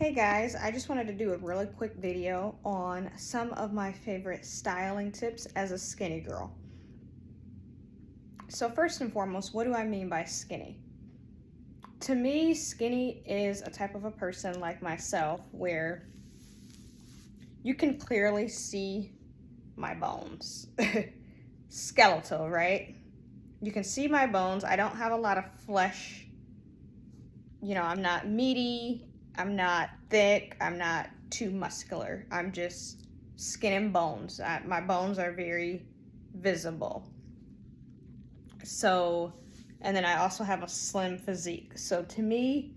Hey guys, I just wanted to do a really quick video on some of my favorite styling tips as a skinny girl. So first and foremost, what do I mean by skinny? To me, skinny is a type of a person like myself where you can clearly see my bones. Skeletal, right? You can see my bones. I don't have a lot of flesh. I'm not meaty. I'm not thick. I'm not too muscular. I'm just skin and bones. My bones are very visible. So, and then I also have a slim physique. So to me,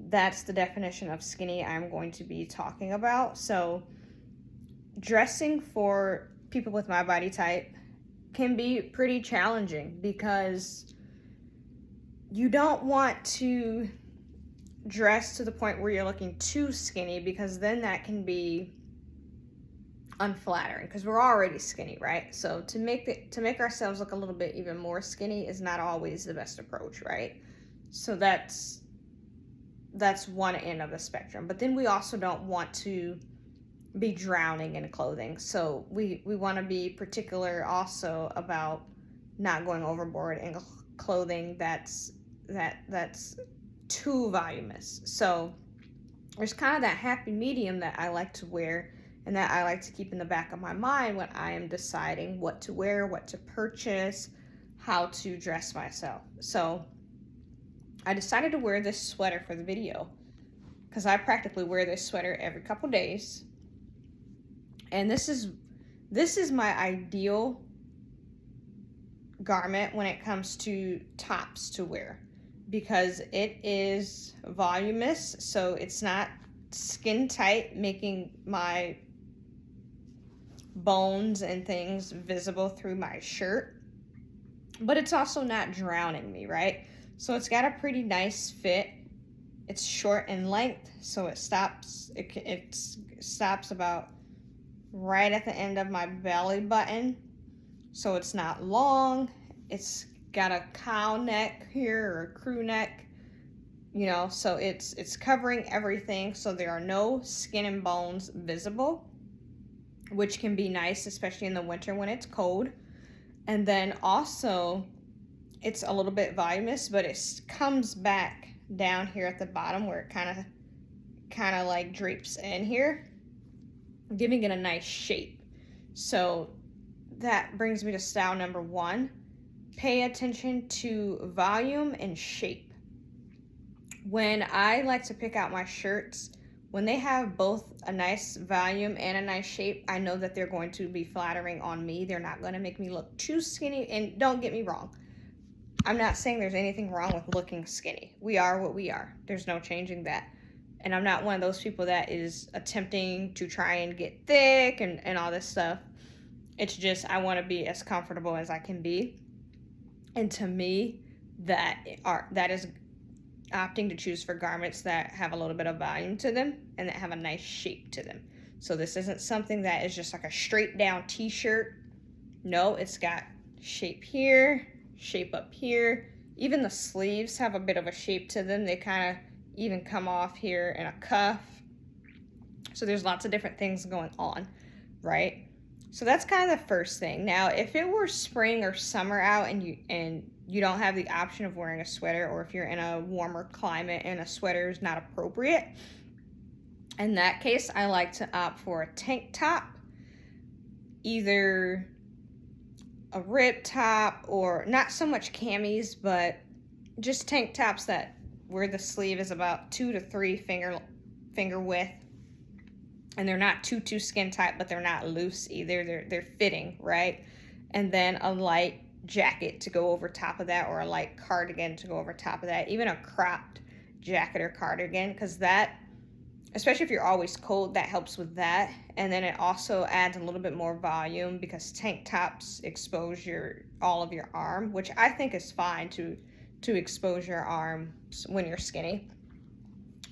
that's the definition of skinny I'm going to be talking about. So dressing for people with my body type can be pretty challenging because you don't want to dress to the point where you're looking too skinny, because then that can be unflattering because we're already skinny, right? So to make ourselves look a little bit even more skinny is not always the best approach, right? So that's one end of the spectrum. But then we also don't want to be drowning in clothing. So we want to be particular also about not going overboard in clothing that's too voluminous. So there's kind of that happy medium that I like to wear and that I like to keep in the back of my mind when I am deciding what to wear, what to purchase, how to dress myself. So I decided to wear this sweater for the video because I practically wear this sweater every couple days. And this is my ideal garment when it comes to tops to wear, because it is voluminous, so it's not skin tight, making my bones and things visible through my shirt, but it's also not drowning me, right? So it's got a pretty nice fit. It's short in length, so it stops about right at the end of my belly button. So it's not long. It's got a cow neck here, or a crew neck, so it's covering everything, so there are no skin and bones visible, which can be nice, especially in the winter when it's cold. And then also it's a little bit voluminous, but it comes back down here at the bottom where it kind of like drapes in here, giving it a nice shape. So that brings me to style number one. Pay attention to volume and shape. When I like to pick out my shirts, when they have both a nice volume and a nice shape, I know that they're going to be flattering on me. They're not going to make me look too skinny. And don't get me wrong, I'm not saying there's anything wrong with looking skinny. We are what we are. There's no changing that. And I'm not one of those people that is attempting to try and get thick and all this stuff. It's just I want to be as comfortable as I can be. And to me, that is opting to choose for garments that have a little bit of volume to them and that have a nice shape to them. So this isn't something that is just like a straight down t-shirt. No, it's got shape here, shape up here. Even the sleeves have a bit of a shape to them. They kind of even come off here in a cuff. So there's lots of different things going on, right? So that's kind of the first thing. Now, if it were spring or summer out and you don't have the option of wearing a sweater, or if you're in a warmer climate and a sweater is not appropriate, in that case, I like to opt for a tank top, either a rib top, or not so much camis, but just tank tops that where the sleeve is about 2 to 3 finger width. And they're not too skin tight, but they're not loose either. They're fitting, right? And then a light jacket to go over top of that, or a light cardigan to go over top of that. Even a cropped jacket or cardigan, because that, especially if you're always cold, that helps with that. And then it also adds a little bit more volume, because tank tops expose all of your arm, which I think is fine to expose your arms when you're skinny.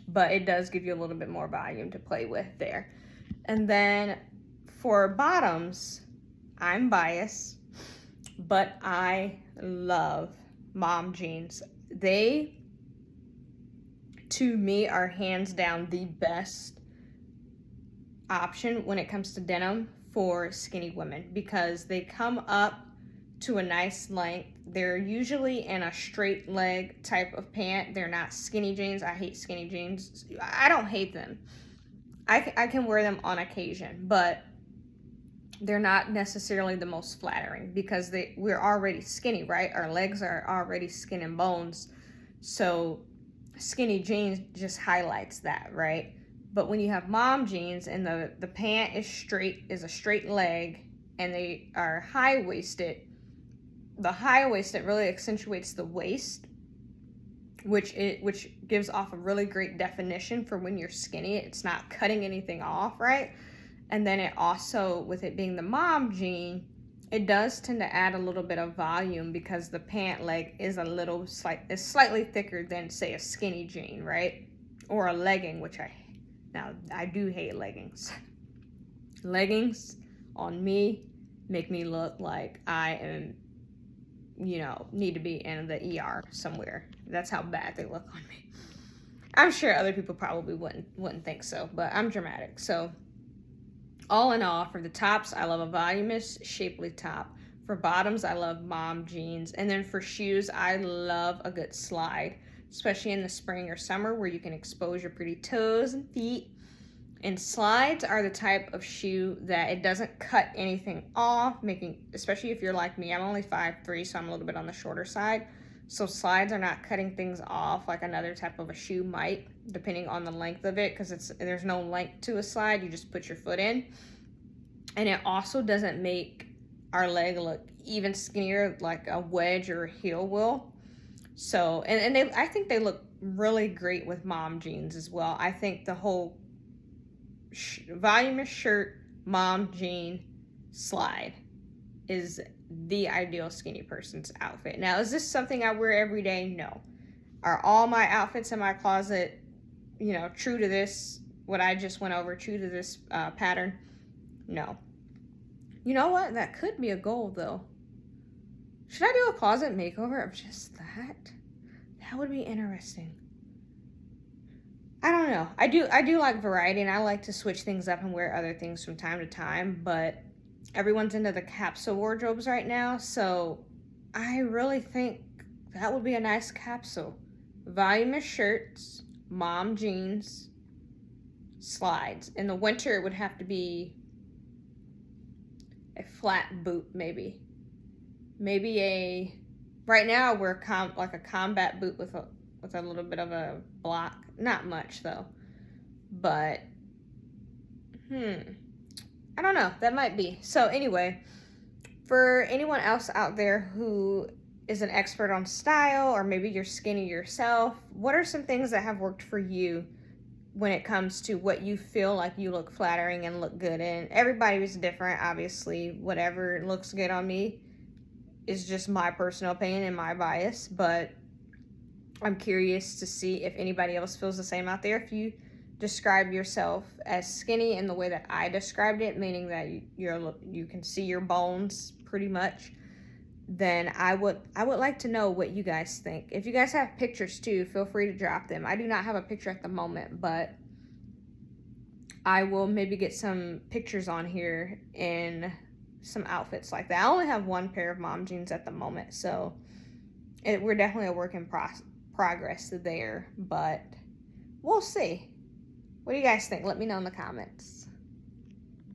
But it does give you a little bit more volume to play with there. And then for bottoms, I'm biased, but I love mom jeans. They, to me, are hands down the best option when it comes to denim for skinny women, because they come up to a nice length. They're usually in a straight leg type of pant. They're not skinny jeans. I hate skinny jeans. I don't hate them. I can wear them on occasion, but they're not necessarily the most flattering because we're already skinny, right? Our legs are already skin and bones. So skinny jeans just highlights that, right? But when you have mom jeans and the pant is a straight leg and they are high-waisted, the high-waisted really accentuates the waist, which gives off a really great definition for when you're skinny. It's not cutting anything off, right? And then it also, with it being the mom jean, it does tend to add a little bit of volume because the pant leg is slightly thicker than, say, a skinny jean, right? Or a legging, which I do hate leggings. Leggings on me make me look like I am, need to be in the ER somewhere. That's how bad they look on me. I'm sure other people probably wouldn't think so, but I'm dramatic. So all in all, for the tops, I love a voluminous, shapely top. For bottoms, I love mom jeans. And then for shoes, I love a good slide, especially in the spring or summer where you can expose your pretty toes and feet. And slides are the type of shoe that it doesn't cut anything off, especially if you're like me. I'm only 5'3", so I'm a little bit on the shorter side. So slides are not cutting things off like another type of a shoe might, depending on the length of it, because there's no length to a slide. You just put your foot in. And it also doesn't make our leg look even skinnier like a wedge or a heel will. So, I think they look really great with mom jeans as well. I think the whole voluminous shirt, mom jean, slide is the ideal skinny person's outfit. Now, is this something I wear every day? No. Are all my outfits in my closet, true to this, what I just went over, true to this pattern? No. You know what? That could be a goal, though. Should I do a closet makeover of just that? That would be interesting. I don't know. I do like variety, and I like to switch things up and wear other things from time to time, but everyone's into the capsule wardrobes right now, so I really think that would be a nice capsule. Voluminous shirts, mom jeans, slides. In the winter, it would have to be a flat boot, maybe. Right now I wear like a combat boot with a little bit of a block. Not much, though. But, I don't know. That might be. So anyway, for anyone else out there who is an expert on style, or maybe you're skinny yourself, what are some things that have worked for you when it comes to what you feel like you look flattering and look good in? Everybody is different, obviously. Whatever looks good on me is just my personal opinion and my bias, but I'm curious to see if anybody else feels the same out there. If you describe yourself as skinny in the way that I described it, meaning that you can see your bones pretty much, then I would like to know what you guys think. If you guys have pictures too, feel free to drop them. I do not have a picture at the moment, but I will maybe get some pictures on here in some outfits like that. I only have one pair of mom jeans at the moment, so we're definitely a work in progress there, but we'll see. What do you guys think? Let me know in the comments.